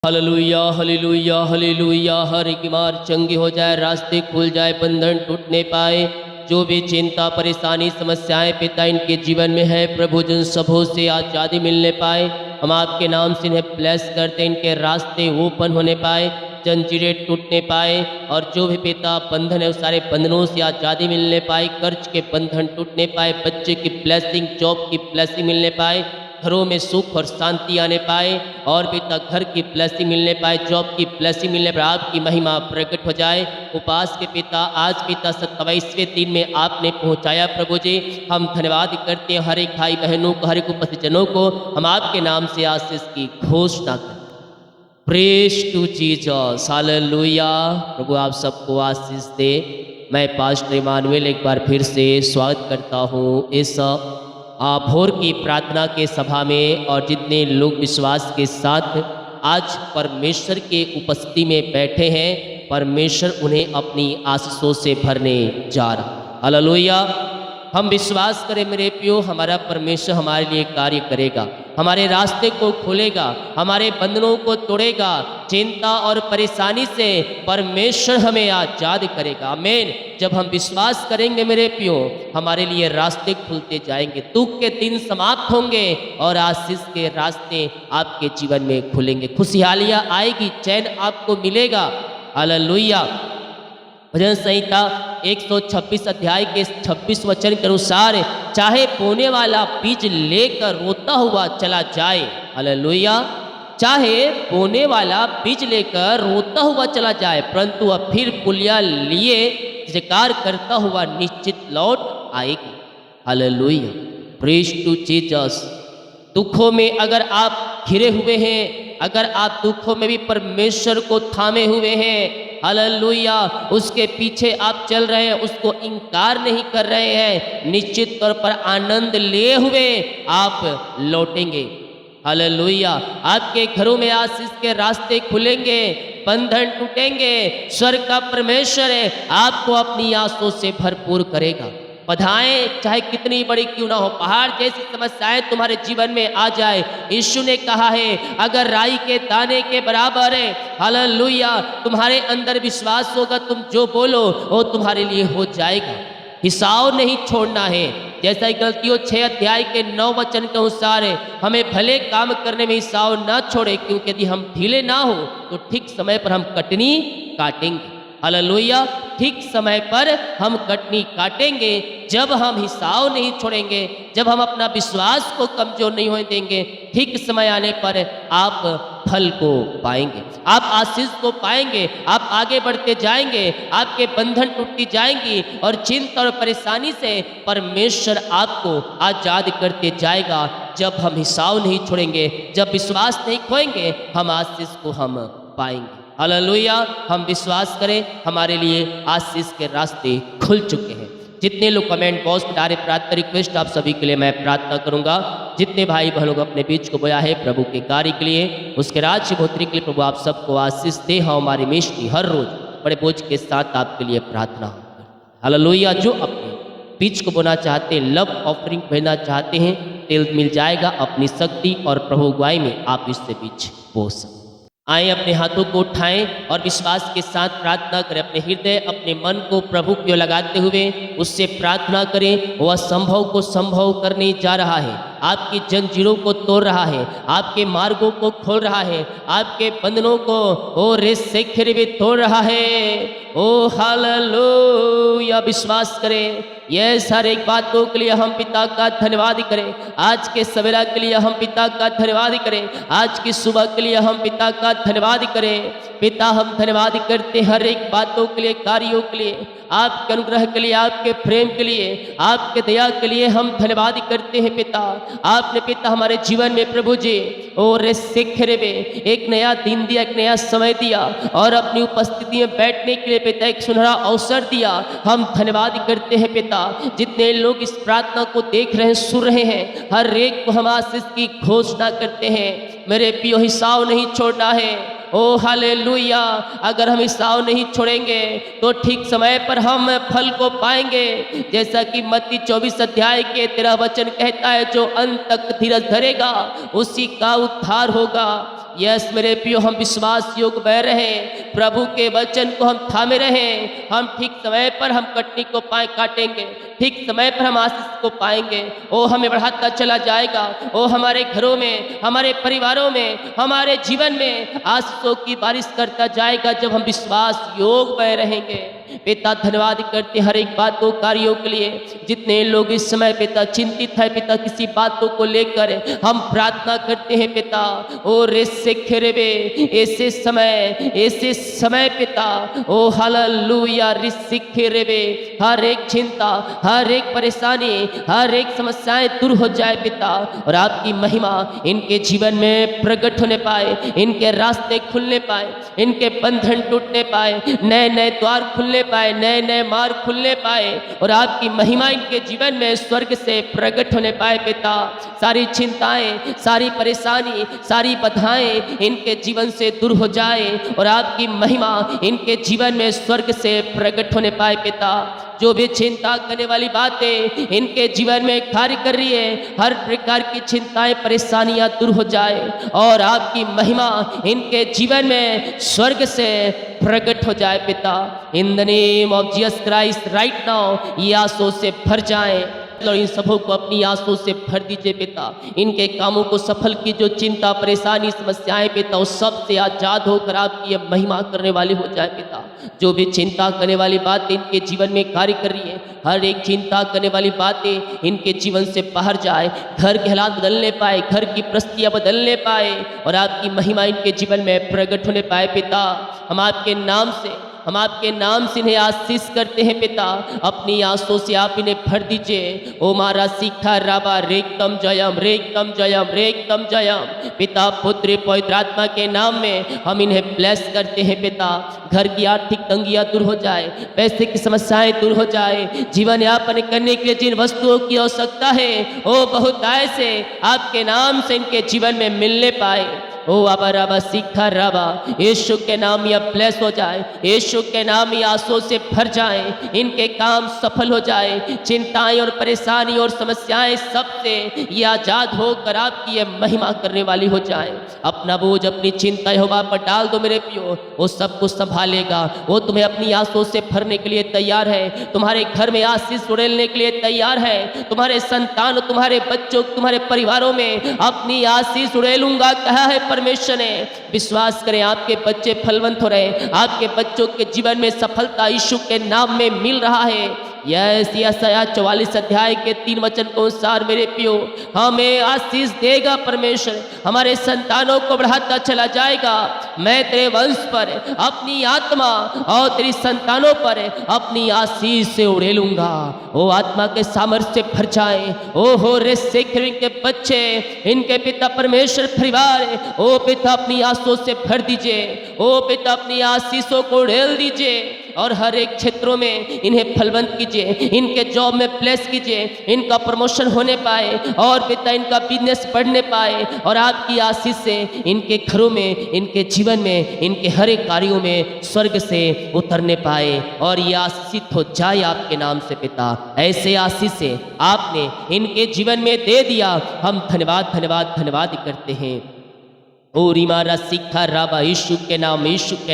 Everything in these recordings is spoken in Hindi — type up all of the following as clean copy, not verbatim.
Hallelujah hallelujah hallelujah. हर एक बीमार चंगी हो जाए, रास्ते खुल जाए, बंधन टूटने पाए। जो भी चिंता परेशानी समस्याएं पिता इनके जीवन में है, प्रभु जिन सबों से आज़ादी मिलने पाए। हम आपके नाम से इन्हें ब्लेस करते, इनके रास्ते ओपन होने पाए, जंजीरें टूटने पाए। और जो भी पिता बंधन है उस सारे बंधनों से आज़ादी मिलने पाए, कर्ज के बंधन टूटने पाए, बच्चे की ब्लेसिंग, जॉब की ब्लेसिंग मिलने पाए, घरों में सुख और शांति आने पाए। और पिता घर की ब्लेसिंग मिलने पाए, जॉब की ब्लेसिंग मिलने पर आपकी महिमा प्रकट हो जाए। उपास के पिता आज पिता 27वें दिन में आपने पहुंचाया प्रभु जी, हम धन्यवाद करते हैं। हर एक भाई बहनों को, हर एक उपस्थित जनों को हम आपके नाम से आशीष की घोषणा करते हैं। Praise to Jesus, hallelujah. प्रभु आप सबको आशीष दे। मैं पास्टर इमानुएल एक बार फिर से स्वागत करता हूँ इस भोर की प्रार्थना के सभा में। और जितने लोग विश्वास के साथ आज परमेश्वर के उपस्थिति में बैठे हैं, परमेश्वर उन्हें अपनी आशीषों से भरने जा रहा। हालेलुया। हम विश्वास करें मेरे प्रियो, हमारा परमेश्वर हमारे लिए कार्य करेगा, हमारे रास्ते को खोलेगा, हमारे बंधनों को तोड़ेगा। चिंता और परेशानी से परमेश्वर हमें आजाद करेगा। आमीन। जब हम विश्वास करेंगे मेरे प्रियो, हमारे लिए रास्ते खुलते जाएंगे, दुख के दिन समाप्त होंगे और आशीष के रास्ते आपके जीवन में खुलेंगे। खुशहालियाँ आएगी, चैन आपको मिलेगा। हालेलुया। भजन संहिता 126 अध्याय के 26 वचन के अनुसार, चाहे बोने वाला बीज लेकर रोता हुआ चला जाए, हालेलुया, चाहे बोने वाला बीज लेकर रोता हुआ चला जाए, परंतु वह फिर पुलिया लिए जयकार करता हुआ निश्चित लौट आएगी। हालेलुया। Praise to Jesus. दुखों में अगर आप घिरे हुए हैं, अगर आप दुखों में भी परमेश्वर को थामे हुए हैं, हालेलुया, उसके पीछे आप चल रहे हैं, उसको इनकार नहीं कर रहे हैं, निश्चित तौर पर आनंद लिए हुए आप लौटेंगे। हालेलुया। आपके घरों में आशीष के रास्ते खुलेंगे, बंधन टूटेंगे। स्वर्ग का परमेश्वर है आपको अपनी आशीषों से भरपूर करेगा। बाधाएं चाहे कितनी बड़ी क्यों ना हो, पहाड़ जैसी समस्याएं तुम्हारे जीवन में आ जाए, यीशु ने कहा है अगर राई के दाने के बराबर है, हालेलुया, तुम्हारे अंदर विश्वास होगा, तुम जो बोलो वो तुम्हारे लिए हो जाएगा। हिसाब नहीं छोड़ना है। जैसा कि गलतियों 6 अध्याय के 9 वचन के अनुसार है, हमें भले काम करने में हिसाब ना छोड़े, क्योंकि यदि हम ढीले ना हो तो ठीक समय पर हम कटनी काटेंगे। हालेलुया। ठीक समय पर हम कटनी काटेंगे जब हम हिसाब नहीं छोड़ेंगे, जब हम अपना विश्वास को कमजोर नहीं होने देंगे। ठीक समय आने पर आप फल को पाएंगे, आप आशीष को पाएंगे, आप आगे बढ़ते जाएंगे, आपके बंधन टूटती जाएंगी और चिंता और परेशानी से परमेश्वर आपको आजाद करते जाएगा। जब हम हिसाब नहीं छोड़ेंगे, जब विश्वास नहीं खोएंगे, हम आशीष को हम पाएंगे। हालेलुया। हम विश्वास करें, हमारे लिए आशीष के रास्ते खुल चुके हैं। जितने लोग कमेंट बॉक्स में डाले प्रार्थना रिक्वेस्ट, आप सभी के लिए मैं प्रार्थना करूंगा। जितने भाई बहनों को अपने बीच को बोया है प्रभु के कार्य के लिए, उसके राज्य बढ़ोतरी के लिए प्रभु आप सबको आशीष दे। हाँ, हमारी मिष्टी हर रोज बड़े बोझ के साथ आपके लिए प्रार्थना हो। हालेलुया। जो अपने बीच को बोना चाहते हैं, लव ऑफरिंग भेजना चाहते हैं, तेल मिल जाएगा अपनी शक्ति और प्रभु अगुवाई में आप इससे बीच बो सकते। आए अपने हाथों को उठाएं और विश्वास के साथ प्रार्थना करें। अपने हृदय, अपने मन को प्रभु की ओर लगाते हुए उससे प्रार्थना करें। वह संभव को संभव करने जा रहा है, आपकी जंजीरों को तोड़ रहा है, आपके मार्गों को खोल रहा है, आपके बंधनों को ओ रेसे भी तोड़ रहा है। ओ हालेलुया। विश्वास करें। ये सारे बातों के लिए हम पिता का धन्यवाद करें। आज के सवेरा के लिए हम पिता का धन्यवाद करें। आज की सुबह के लिए हम पिता का धन्यवाद करें। पिता हम धन्यवाद करते हर एक बातों के लिए, कार्यों के लिए, आपके अनुग्रह के लिए, आपके प्रेम के लिए, आपके दया के लिए हम धन्यवाद करते हैं पिता। आपने पिता हमारे जीवन में प्रभु जी और एक नया दिन दिया, एक नया समय दिया और अपनी उपस्थिति में बैठने के लिए पिता एक सुनहरा अवसर दिया। हम धन्यवाद करते हैं पिता। जितने लोग इस प्रार्थना को देख रहे हैं, सुन रहे हैं, हर एक को हम आशीष की घोषणा करते हैं। मेरे प्रियो, हिसाब नहीं छोड़ना है। ओ हालेलुया। अगर हम हिसाब नहीं छोड़ेंगे तो ठीक समय पर हम फल को पाएंगे। जैसा कि मत्ती 24 अध्याय के 13 वचन कहता है, जो अंत तक धीरज धरेगा उसी का उद्धार होगा। यस मेरे प्रियो, हम विश्वास योग बह रहे, प्रभु के वचन को हम थामे रहें, हम ठीक समय पर हम कटनी को काटेंगे, ठीक समय पर हम आशीष को पाएंगे। ओ हमें बढ़ाता चला जाएगा, ओ हमारे घरों में, हमारे परिवारों में, हमारे जीवन में आशीषों की बारिश करता जाएगा जब हम विश्वास योग बह रहेंगे। पिता धन्यवाद करते हर एक बात को कार्यों के लिए। जितने लोग इस समय पिता चिंतित है पिता किसी बातों को लेकर, हम प्रार्थना करते हैं पिता, ओ रेसे खेरेबे ऐसे समय पिता, ओ हालेलुया रिसे खेरेबे, हर एक चिंता, हर एक परेशानी, हर एक समस्याएं दूर हो जाए पिता, और आपकी महिमा इनके जीवन में प्रकट होने पाए, इनके रास्ते खुलने पाए, इनके बंधन टूटने पाए, नए नए द्वार खुलने पाए, नए नए मार्ग खुलने पाए, और आपकी महिमा इनके जीवन में स्वर्ग से प्रकट होने पाए पिता। सारी चिंताएं, सारी परेशानी, सारी बाधाएं इनके जीवन से दूर हो जाए, और आपकी महिमा इनके जीवन में स्वर्ग से प्रकट होने पाए पिता। जो भी चिंता करने वाली बातें इनके जीवन में कार्य कर रही है, हर प्रकार की चिंताएं परेशानियां दूर हो जाए, और आपकी महिमा इनके जीवन में स्वर्ग से प्रकट हो जाए पिता। In the name of Jesus Christ right now ये आंसू से भर जाए, और इन सबों को अपनी आंसू से भर दीजिए पिता। इनके कामों को सफल की, जो चिंता परेशानी समस्याएं पिता उस सब से आजाद होकर आपकी ये महिमा करने वाली हो जाए पिता। जो भी चिंता करने वाली बातें इनके जीवन में कार्य कर रही है, हर एक चिंता करने वाली बातें इनके जीवन से बाहर जाए, घर के हालात बदलने पाए, घर की परिस्थितियां बदलने पाए, और आपकी महिमा इनके जीवन में प्रकट होने पाए पिता। हम आपके नाम से इन्हें आशीष करते हैं पिता। अपनी आंसू से आप इन्हें भर दीजिए। ओ मारा सीखा राबा रेकम जयम रेकम जयम रेकम जयम। पिता पुत्र पवित्र आत्मा के नाम में हम इन्हें ब्लेस करते हैं पिता। घर की आर्थिक तंगियां दूर हो जाए, पैसे की समस्याएं दूर हो जाए, जीवन यापन करने के लिए जिन वस्तुओं की आवश्यकता है वो बहुत आय से आपके नाम से इनके जीवन में मिलने पाए। ओ अबा रबा सीखा रबा, यीशु के नाम यह ब्लेस हो जाए, यीशु के नाम ये आंसू से भर जाए, इनके काम सफल हो जाए, चिंताएं और परेशानी और समस्याएं सबसे ये आजाद होकर आपकी ये महिमा करने वाली हो जाए। अपना बोझ अपनी चिंता यहोवा पर डाल दो मेरे प्रियो, वो सब कुछ संभालेगा। वो तुम्हें अपनी आंसू से भरने के लिए तैयार है, तुम्हारे घर में आशीष उड़ेलने के लिए तैयार है, तुम्हारे संतान, तुम्हारे बच्चों, तुम्हारे परिवारों में अपनी आशीष उड़ेलूंगा कहा है परमेश्वर ने। विश्वास करें, आपके बच्चे फलवंत हो रहे हैं, आपके बच्चों के जीवन में सफलता यीशु के नाम में मिल रहा है। यशायाह 44 अध्याय के 3 वचन के अनुसार मेरे प्रियो हमें आशीष देगा परमेश्वर, हमारे संतानों को बढ़ाता चला जाएगा। मैं तेरे वंश पर अपनी आत्मा और तेरी संतानों पर अपनी आशीष से उड़ेलूंगा। ओ आत्मा के सामर्थ्य से भर जाए। ओ हो रे शेखर के बच्चे, इनके पिता परमेश्वर परिवार, ओ पिता अपनी आशीषों से भर दीजिए। ओ पिता अपनी आशीषों को उड़ेल दीजिए और हर एक क्षेत्रों में इन्हें फलवंत कीजिए, इनके जॉब में प्लेस कीजिए, इनका प्रमोशन होने पाए और पिता इनका बिजनेस बढ़ने पाए, और आपकी आशीष से इनके घरों में, इनके जीवन में, इनके हर एक कार्यों में स्वर्ग से उतरने पाए, और ये आशीषित हो जाए आपके नाम से पिता। ऐसे आशीष से आपने इनके जीवन में दे दिया, हम धन्यवाद धन्यवाद धन्यवाद करते हैं। ओ रिमारा सीखा राबा, यीशु के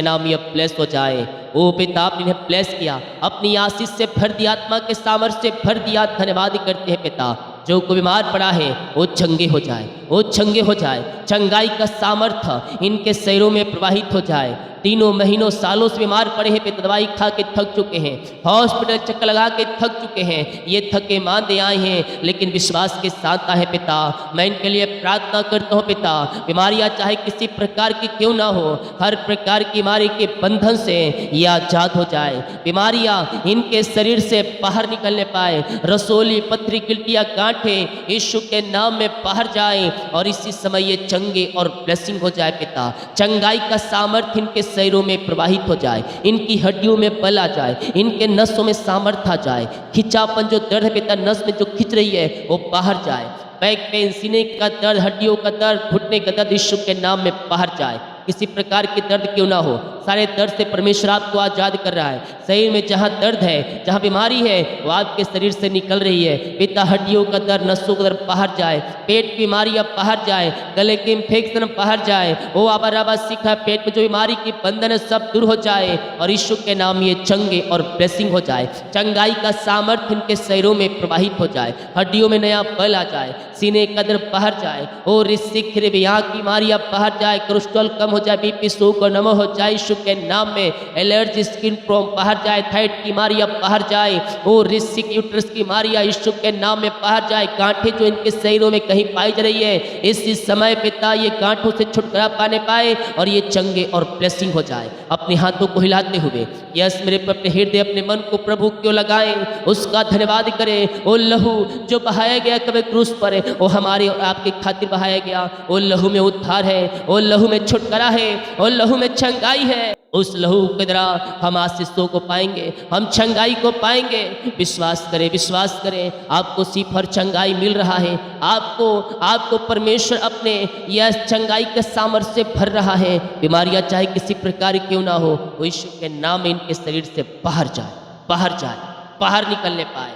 नाम ये ब्लेस हो जाए। ओ पिता आपने इन्हें ब्लेस किया, अपनी आशीष से भर दिया, आत्मा के सामर्थ्य से भर दिया, धन्यवाद करते हैं पिता। जो कोई बीमार पड़ा है वो चंगे हो जाए, वो चंगे हो जाए, चंगाई का सामर्थ्य इनके शरीरों में प्रवाहित हो जाए। तीनों महीनों सालों से बीमार पड़े हैं पिता, दवाई खा के थक चुके हैं, हॉस्पिटल चक्कर लगा के थक चुके हैं, ये थके मांदे आए हैं, लेकिन विश्वास के साथ आए पिता। मैं इनके लिए प्रार्थना करता हूँ पिता, बीमारियाँ चाहे किसी प्रकार की क्यों ना हो, हर प्रकार की बीमारी के बंधन से ये आजाद हो जाए, बीमारियाँ इनके शरीर से बाहर निकलने पाए, रसोली पथरी गिल्टियाँ गांठे यीशु के नाम में बाहर जाए, और इसी समय ये चंगे और ब्लेसिंग हो जाए पिता। चंगाई का सामर्थ्य इनके शरीरों में प्रवाहित हो जाए, इनकी हड्डियों में बल आ जाए, इनके नसों में सामर्थ्य आ जाए, खिंचापन जो दर्द है पिता, नस में जो खिंच रही है वो बाहर जाए, बैक पेन, सीने का दर्द, हड्डियों का दर्द, घुटने का दर्द यीशु के नाम में बाहर जाए। किसी प्रकार के दर्द क्यों ना हो, सारे दर्द से परमेश्वर आपको आज़ाद कर रहा है। शरीर में जहाँ दर्द है, जहाँ बीमारी है, वो आपके शरीर से निकल रही है। पिता हड्डियों का दर्द, नसों का दर्द बाहर जाए, पेट की बीमारी अब बाहर जाए, गले के इन्फेक्शन बाहर जाए। ओ आबा राबा सीखा, पेट में जो बीमारी की बंधन है सब दूर हो जाए और यीशु के नाम ये चंगे और ब्लेसिंग हो जाए। चंगाई का सामर्थ्य इनके शरीरों में प्रवाहित हो जाए, हड्डियों में नया बल आ जाए, सीने का दर्द बाहर जाए। ओ ऋषिक यहाँ की बीमारी अब बाहर जाए, कोलेस्ट्रॉल कम हो जाए, बीपी शुगर नमो हो जाए यीशु के नाम में। एलर्जी, स्किन प्रॉब्लम बाहर जाए, थायराइड की बीमारी अब बाहर जाए। ओ ऋषिक यूट्रस की बीमारी यीशु के नाम में बाहर जाए। गांठें जो इनके शरीरों में कहीं पाई जा रही है, इसी समय पिता ये गांठों से छुटकारा पाने पाए और ये चंगे और ब्लेसिंग हो जाए। अपने हाथों को हिलाते हुए यस मेरे पर अपने हृदय, अपने मन को प्रभु क्यों लगाएं, उसका धन्यवाद करें। ओ लहू जो बहाया गया कभी क्रूस पर, वो हमारे और आपके खातिर बहाया गया। ओ लहू में उद्धार है, ओ लहू में छुटकारा है, ओ लहू में चंगाई है। उस लहू के द्वारा हम आशीषों को पाएंगे, हम चंगाई को पाएंगे। विश्वास करें, विश्वास करें, आपको सिर्फ और चंगाई मिल रहा है। आपको परमेश्वर अपने यह चंगाई के सामर्थ्य से भर रहा है। बीमारियां चाहे किसी प्रकार क्यों ना हो, वो यीशु के नाम में इनके शरीर से बाहर जाए, बाहर जाए, बाहर निकलने पाए।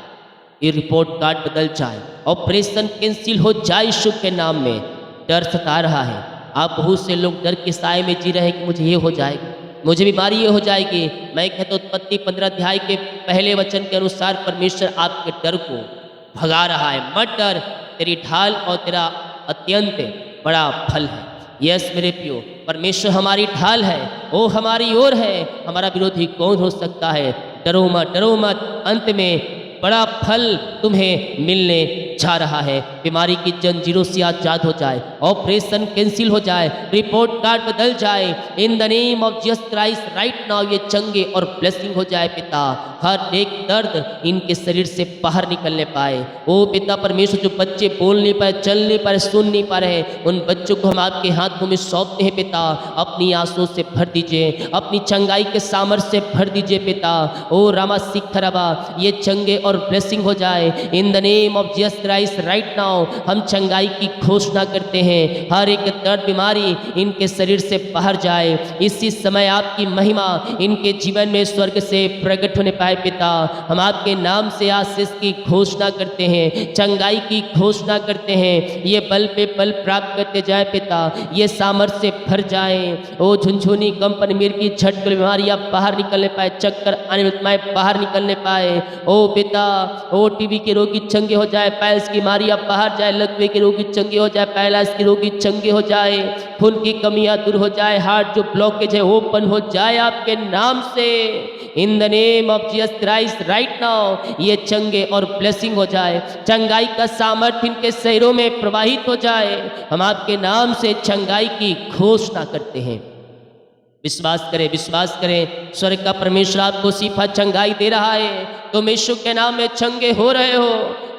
ये रिपोर्ट कार्ड बदल जाए, ऑपरेशन कैंसिल हो जाए यीशु के नाम में। डर सता रहा है, आप बहुत से लोग डर के साए में जी रहे हैं कि मुझे ये हो जाएगा, मुझे बीमारी ये हो जाएगी। मैं कहता हूँ उत्पत्ति 15 अध्याय के पहले वचन के अनुसार परमेश्वर आपके डर को भगा रहा है। मत डर, तेरी ढाल और तेरा अत्यंत बड़ा फल है। यस मेरे प्रियो, परमेश्वर हमारी ढाल है, वो हमारी ओर है, हमारा विरोधी कौन हो सकता है। डरो मत, डरो मत, अंत में बड़ा फल तुम्हें मिलने जा रहा है। बीमारी की जंजीरों से आजाद हो जाए, ऑपरेशन कैंसिल हो जाए, रिपोर्ट कार्ड बदल जाए। In the name of Jesus Christ right now ये चंगे और ब्लेसिंग हो जाए। पिता हर एक दर्द इनके शरीर से बाहर निकलने पाए। ओ पिता परमेश्वर, जो बच्चे बोल नहीं पाए, चल नहीं पा रहे, सुन नहीं पा रहे, उन बच्चों को हम आपके हाथों में सौंपते हैं। पिता अपनी आंसुओं से भर दीजिए, अपनी चंगाई के सामर्थ्य से भर दीजिए। पिता ओ रामा सिख रबा, ये चंगे और ब्लेसिंग हो जाए। In the name of Jesus Christ right now हम चंगाई की घोषणा करते हैं। हर एक दर्द बीमारी इनके शरीर से बाहर जाए। इसी समय आपकी महिमा इनके जीवन में स्वर्ग से प्रकट होने पाए। पिता हम आपके नाम से आशीष की घोषणा करते हैं, चंगाई की घोषणा करते हैं। ये बल पे बल प्राप्त करते जाए पिता, ये सामर्थ्य से भर जाए। ओ झुनझुनी, कंपन, मिर्गी, झटकल बीमारियां बाहर निकलने पाए, चक्कर आने में बाहर निकलने पाए। ओ पिता ओ टीबी के रोगी चंगे हो जाए, पायल्स की बीमारियां बाहर जाए, लकवे के रोगी चंगे हो जाए, पैरालाइज के रोगी चंगे हो जाए, खून की कमियां दूर हो जाए, हार्ट जो ब्लॉकेज है ओपन हो जाए आपके नाम से। In the name of Jesus Christ right now ये चंगे और ब्लेसिंग हो जाए। चंगाई का सामर्थ्य इनके शरीरों में प्रवाहित हो जाए। हम आपके नाम से चंगाई की घोषणा करते हैं। विश्वास करें, विश्वास करें, स्वर्ग का परमेश्वर आपको सिफा चंगाई दे रहा है। तुम यीशु के नाम में चंगे हो रहे हो।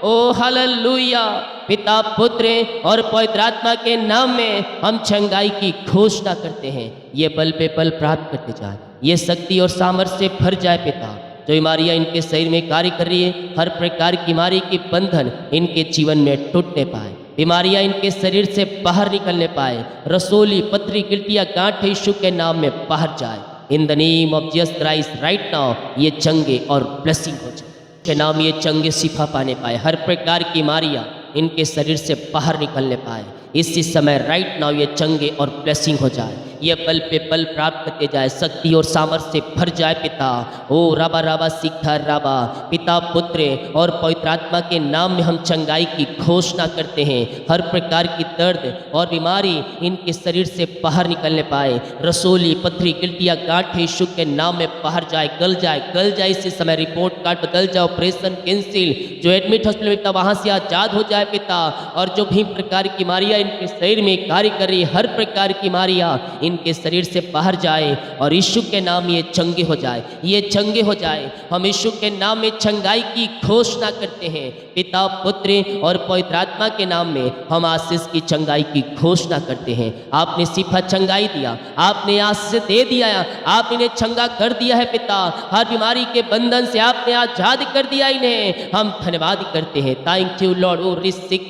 ओ हालेलुया। पिता, पुत्र और पवित्र आत्मा के नाम में हम चंगाई की घोषणा करते हैं। ये बल पे बल प्राप्त करते जाए, ये शक्ति और सामर्थ्य से भर जाए। पिता जो बीमारियां इनके शरीर में कार्य कर रही है, हर प्रकार की बीमारी की बंधन इनके जीवन में टूटने पाए, बीमारियां इनके शरीर से बाहर निकलने पाए। रसोली, पथरी, गिल्टियां, गांठ यीशु के नाम में बाहर जाए। In the name of Jesus Christ right now ये चंगे और ब्लेसिंग हो जाए के नाम, ये चंगे शिफा पाने पाए। हर प्रकार की बीमारियां इनके शरीर से बाहर निकलने पाए। इसी समय राइट नाउ ये चंगे और ब्लेसिंग हो जाए। ये बल पे बल प्राप्त करते जाए, शक्ति और सामर्थ्य से भर जाए। पिता ओ राबा राबा सीखा राबा, पिता, पुत्र और पवित्र आत्मा के नाम में हम चंगाई की घोषणा करते हैं। हर प्रकार की दर्द और बीमारी इनके शरीर से बाहर निकलने पाए। रसोली, पथरी, गिल्टियां, गांठ यीशु के नाम में बाहर जाए, गल जाए, गल जाए। इसी समय रिपोर्ट कार्ड बदल जाए, ऑपरेशन कैंसिल, जो एडमिट हॉस्पिटल में पिता वहाँ से आजाद हो जाए। पिता और जो भी प्रकार की बीमारियाँ इनके शरीर में कार्य कर रही, हर प्रकार की बीमारियाँ इनके शरीर से बाहर जाए और यीशु के नाम ये चंगे हो जाए, ये चंगे हो जाए। हम यीशु के नाम में चंगाई की घोषणा करते हैं। पिता, पुत्र और पवित्र आत्मा के नाम में हम आशीष की चंगाई की घोषणा करते हैं। आपने सिफा चंगाई दिया, आपने आशीष दे दिया, आप इन्हें चंगा कर दिया है। पिता हर बीमारी के बंधन से आपने आजाद कर दिया इन्हें। हम धन्यवाद करते हैं। Thank you Lord. ओ रिसिक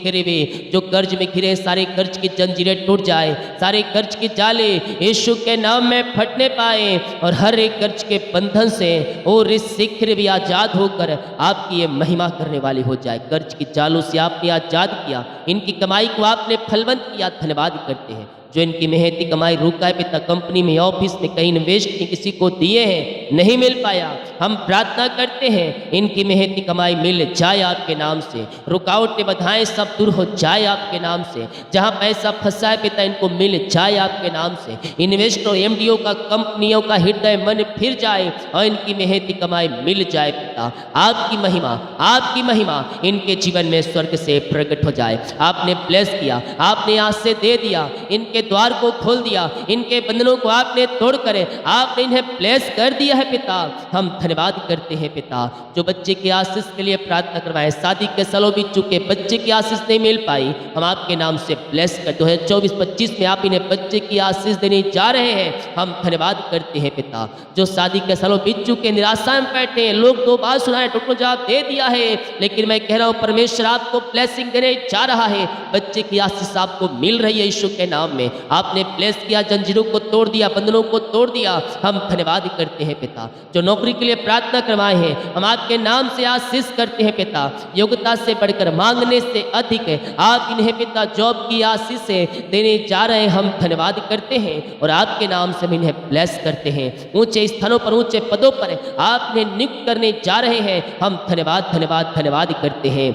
जो कर्ज में घिरे सारे कर्ज की जंजीरें टूट जाए, सारे कर्ज के जाले यीशु के नाम में फटने पाए और हर एक कर्ज के बंधन से और इस शीघ्र भी आज़ाद होकर आपकी ये महिमा करने वाली हो जाए। कर्ज की जालों से आपने आज़ाद किया, इनकी कमाई को आपने फलवंत किया, धन्यवाद करते हैं। जो इनकी मेहनती कमाई रुका है पिता, कंपनी में, ऑफिस में कहीं इन्वेस्ट नहीं किसी को दिए हैं, नहीं मिल पाया, हम प्रार्थना करते हैं इनकी मेहनती कमाई मिल जाए आपके नाम से। रुकावटें बाधाएं सब दूर हो जाए आपके नाम से। जहां पैसा फंसा है पिता, इनको मिल जाए आपके नाम से। इन्वेस्टर एमडीओ का, कंपनियों का हृदय मन फिर जाए और इनकी मेहनती कमाई मिल जाए पिता। आपकी महिमा इनके जीवन में स्वर्ग से प्रकट हो जाए। आपने ब्लेस किया, आपने आज से दे दिया, इनके द्वार को खोल दिया, इनके बंधनों को आपने तोड़ कर आपने इन्हें ब्लेस कर दिया है पिता। हम धन्यवाद करते हैं पिता। जो बच्चे की आशीष के लिए प्रार्थना करवाएं, शादी के सालों बीत चुके, बच्चे की आशीष नहीं मिल पाई, हम आपके नाम से ब्लेस कर 2024-25 में आप इन्हें बच्चे की आशीष देने जा रहे हैं। हम धन्यवाद करते हैं पिता। जो शादी के सालों बीत चुके, निराशा में बैठे हैं, लोग 2 बार सुनाए, टोटल जवाब दे दिया है, लेकिन मैं कह रहा हूँ परमेश्वर आपको ब्लेसिंग देने जा रहा है। बच्चे की आशीष आपको मिल रही है यीशु के नाम में। आपने ब्लेस किया, जंजीरों को तोड़ दिया, बंधनों को तोड़ दिया। हम धन्यवाद करते हैं पिता। जो नौकरी के लिए प्रार्थना करवाए हैं, हम आपके नाम से आशीष करते हैं पिता। योग्यता से बढ़कर, मांगने से अधिक आप इन्हें पिता जॉब की आशीष से देने जा रहे हैं। हम धन्यवाद करते हैं और आपके नाम से हम इन्हें ब्लेस करते हैं। ऊंचे स्थानों पर, ऊंचे पदों पर आप इन्हें नियुक्त करने जा रहे हैं। हम धन्यवाद करते हैं।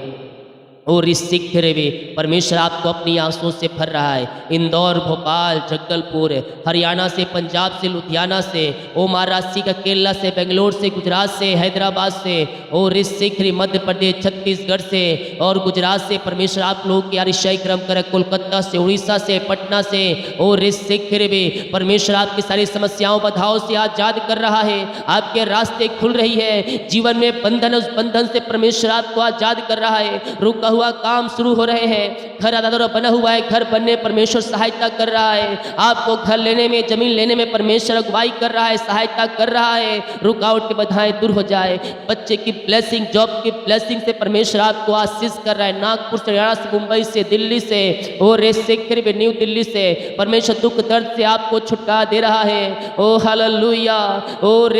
और इस शीघ्र में परमेश्वर आपको अपनी आंसुओं से भर रहा है। इंदौर, भोपाल, जगदलपुर, हरियाणा से, पंजाब से, लुधियाना से, ओ महाराष्ट्र का, केरला से, बेंगलोर से, गुजरात से, हैदराबाद से, और इस शीघ्र मध्य प्रदेश, छत्तीसगढ़ से और गुजरात से परमेश्वर आप लोग की आरिशाई क्रम कर, कोलकाता से, उड़ीसा से, पटना से, और इस शीघ्र में परमेश्वर आपकी सारी समस्याओं बाधाओं से आजाद कर रहा है। आपके रास्ते खुल रही है। जीवन में बंधन, उस बंधन से परमेश्वर आपको आजाद कर रहा है। रुका हुआ काम शुरू हो रहे हैं। घर आधा बना हुआ है, घर बनने परमेश्वर सहायता कर रहा है। आपको घर लेने में, जमीन लेने में परमेश्वर अगुवाई कर रहा है, सहायता कर रहा है। रुकावट की बाधाएं दूर हो जाए। बच्चे की ब्लेसिंग, जॉब की ब्लेसिंग से परमेश्वर आपको आशीष कर रहा है। नागपुर से, हरियाणा से, मुंबई से, दिल्ली से और न्यू दिल्ली से परमेश्वर दुख दर्द से आपको छुटकारा दे रहा है। ओ हालेलुया। और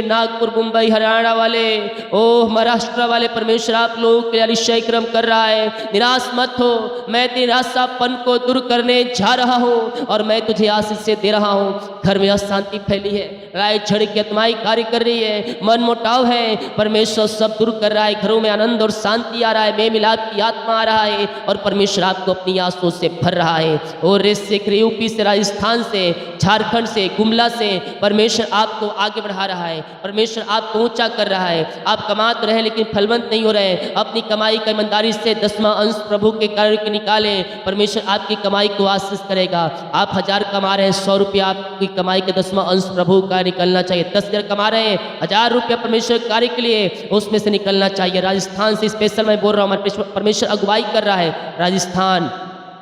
नागपुर, मुंबई, हरियाणा वाले, ओ महाराष्ट्र वाले परमेश्वर आप लोगों के लिए अतिशय क्रम कर रहा है। निराश मत हो, मैं निराशापन को दूर करने जा रहा हूँ और मैं तुझे आशीष से दे रहा हूँ। घर में अशांति फैली है, लड़ाई झगड़े की आत्माएं कार्य कर रही है, मन मुटाव है, परमेश्वर सब दूर कर रहा है। घरों में आनंद और शांति आ रहा है, मेल मिलाप की आत्मा आ रहा है और परमेश्वर आपको अपनी आंसुओं से भर रहा है। और यूपी से, राजस्थान से, झारखंड से, गुमला से परमेश्वर आपको आगे बढ़ा रहा है। परमेश्वर आपको ऊंचा कर रहा है। आप कमा तो रहे लेकिन फलवंत नहीं हो रहे। अपनी कमाई का ईमानदारी से 10वां अंश प्रभु के कार्य के निकालें। परमेश्वर आपकी कमाई को आशीष करेगा। आप 1000 कमा रहे हैं, 100 रुपया आपकी कमाई के 10वां अंश प्रभु का निकलना चाहिए। 10,000 कमा रहे हैं, 1000 रुपया परमेश्वर कार्य के लिए उसमें से निकलना चाहिए। राजस्थान से स्पेशल मैं बोल रहा हूँ, परमेश्वर अगुवाई कर रहा है। राजस्थान,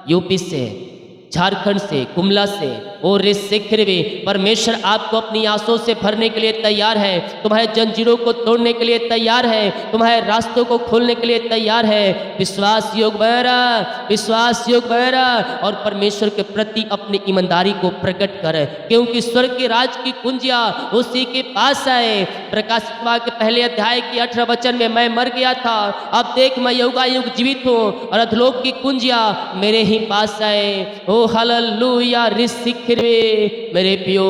यूपी से, झारखंड से, गुमला से और इस शिखर में परमेश्वर आपको अपनी आंसुओं से भरने के लिए तैयार है। तुम्हारे जंजीरों को तोड़ने के लिए तैयार है। तुम्हारे रास्तों को खोलने के लिए तैयार है। विश्वास योग बहरा और परमेश्वर के प्रति अपनी ईमानदारी को प्रकट करे, क्योंकि स्वर्ग के राज की कुंजिया उसी के पास है। प्रकाशित वाक्य के पहले अध्याय की 18 वचन में, मैं मर गया था, अब देख मैं युगायुग जीवित हूँ और अधलोक की कुंजिया मेरे ही पास है। ओ हालेलुया। मेरे प्यो,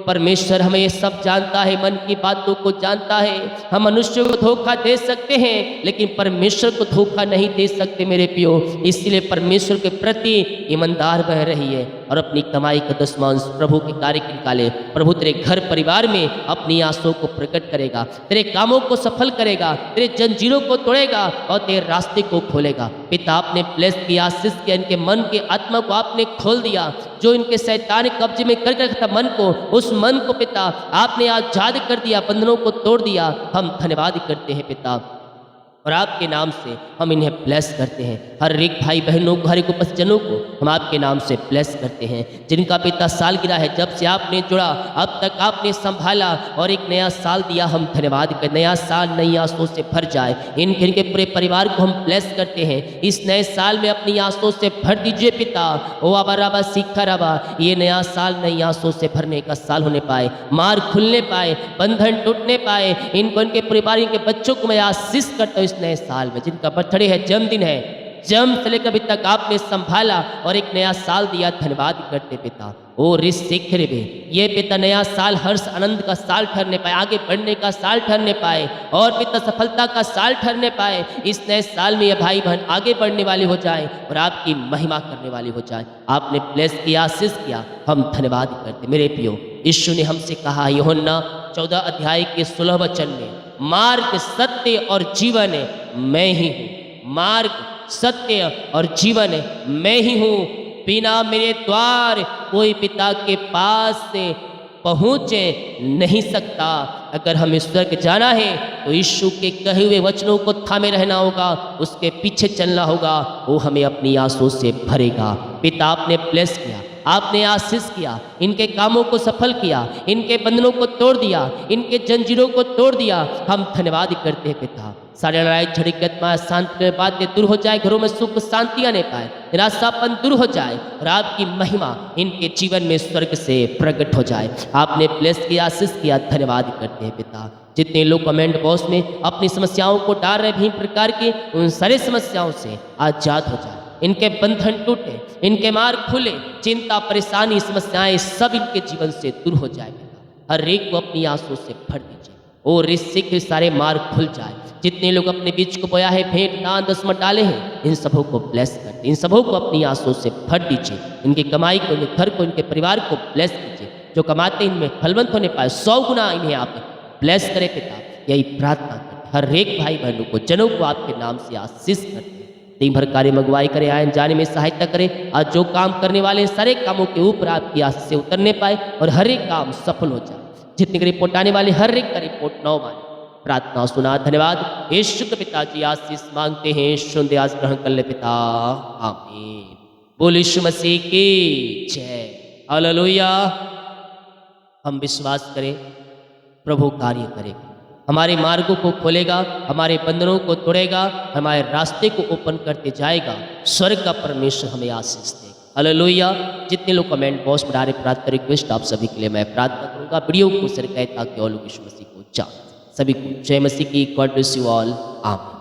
परमेश्वर हमें सब जानता है, मन की बातों को जानता है। हम मनुष्य को धोखा दे सकते हैं लेकिन परमेश्वर को धोखा नहीं दे सकते मेरे प्यो। इसलिए परमेश्वर के प्रति ईमानदार बह रही है और अपनी कमाई का 10वां अंश प्रभु के कार्य के निकाले। प्रभु तेरे घर परिवार में अपनी आंसुओं को प्रकट करेगा, तेरे कामों को सफल करेगा, तेरे जंजीरों को तोड़ेगा और तेरे रास्ते को खोलेगा। पिता, आपने ब्लेस किया, आशीष किया, इनके मन के आत्मा को आपने खोल दिया। जो इनके शैतान कब्जे में कर रखा था मन को, उस मन को पिता आपने आजाद कर दिया, बंधनों को तोड़ दिया। हम धन्यवाद करते हैं पिता। और आपके नाम से हम इन्हें ब्लेस करते हैं। हर एक भाई बहनों को, हर एक उपस्थितजनों को हम आपके नाम से ब्लेस करते हैं। जिनका पिता सालगिरह है, जब से आपने जुड़ा अब तक आपने संभाला और एक नया साल दिया, हम धन्यवाद करते। नया साल नई आंसुओं से भर जाए। इनके पूरे परिवार को हम ब्लेस करते हैं। इस नए साल में अपनी आंसुओं से भर दीजिए पिता। ओ आबा राबा सीखा राबा, ये नया साल नई आंसुओं से भरने का साल होने पाए, मार खुलने पाए, बंधन टूटने पाए। इनको, इनके परिवार के बच्चों को मैं आशीष करता हूँ इस नए साल में। जिनका बर्थडे है, जन्मदिन है, जन्म से लेकर अभी तक आपने संभाला और एक नया साल दिया, धन्यवाद करते पिता। ओ रिश्ते भी ये पिता नया साल हर्ष आनंद का साल ठहरने पाए, आगे बढ़ने का साल ठहरने पाए और पिता सफलता का साल ठहरने पाए। इस नए साल में ये भाई बहन आगे बढ़ने वाले हो जाए और आपकी महिमा करने वाली हो जाए। आपने ब्लेस किया, आशीष किया, हम धन्यवाद करते। मेरे प्रियो, यीशु ने हमसे कहा यूहन्ना 14 अध्याय के 16 वचन में, मार्ग सत्य और जीवन मैं ही हूँ। मार्ग सत्य और जीवन मैं ही हूँ। बिना मेरे द्वार कोई पिता के पास से पहुँच नहीं सकता। अगर हमें स्वर्ग जाना है तो यीशु के कहे हुए वचनों को थामे रहना होगा, उसके पीछे चलना होगा। वो हमें अपनी आंसुओं से भरेगा। पिता आपने ब्लेस किया, आपने आशीष किया, इनके कामों को सफल किया, इनके बंधनों को तोड़ दिया, इनके जंजीरों को तोड़ दिया। हम धन्यवाद करते हैं पिता। सारे लड़ाई झड़ी आत्मा शांति में बातें दूर हो जाए, घरों में सुख शांति आने पाए, निराशापन दूर हो जाए और आपकी महिमा इनके जीवन में स्वर्ग से प्रकट हो जाए। आपने ब्लेस किया, आशीष किया, धन्यवाद करते हैं पिता। जितने लोग कमेंट बॉक्स में अपनी समस्याओं को डाल रहे विभिन्न प्रकार की, उन सारी समस्याओं से आजाद हो जाए। इनके बंधन टूटे, इनके मार्ग खुले, चिंता परेशानी समस्याएं सब इनके जीवन से दूर हो जाए। हर एक को अपनी आंसुओं से भर दीजिए और रिश्ते के सारे मार्ग खुल जाए। जितने लोग अपने बीच को बोया है, भेंट दान दसमत डाले हैं, इन सबों को ब्लेस करते, इन सबों को अपनी आंसुओं से भर दीजिए। इनकी कमाई को, इनके घर को, इनके परिवार को ब्लेस कीजिए। जो कमाते इनमें फलवंत होने पाए, 100 गुना इन्हें आप ब्लेस करें पिता। यही प्रार्थना करते। हर एक भाई बहनों को, जनों को आपके नाम से आशीष करते। दिन भर कार्य मंगवाई करे, आयन जाने में सहायता करे। आज जो काम करने वाले सारे कामों के ऊपर आपकी आशीष से उतरने पाए और हर एक काम सफल हो जाए। जितने की रिपोर्ट आने वाले हर एक का रिपोर्ट 9 माने। प्रार्थना सुना, धन्यवाद। यीशु के पिताजी आशीष मांगते हैं, सुन आज ग्रहण कर ले पिता, आमीन। बोल यीशु मसीह की जय, हालेलुया। हम विश्वास करें प्रभु कार्य करेगा, हमारे मार्गों को खोलेगा, हमारे बंधनों को तोड़ेगा, हमारे रास्ते को ओपन करते जाएगा। स्वर्ग का परमेश्वर हमें आशीष देगा। हालेलुया। जितने लोग कमेंट बॉक्स में डाले प्रार्थना रिक्वेस्ट, आप सभी के लिए मैं प्रार्थना करूंगा। वीडियो को शेयर करें ताकि और लोग यीशु मसीह को जान। सभी को जय मसीह की। गॉड ब्लेस यू ऑल, आमीन।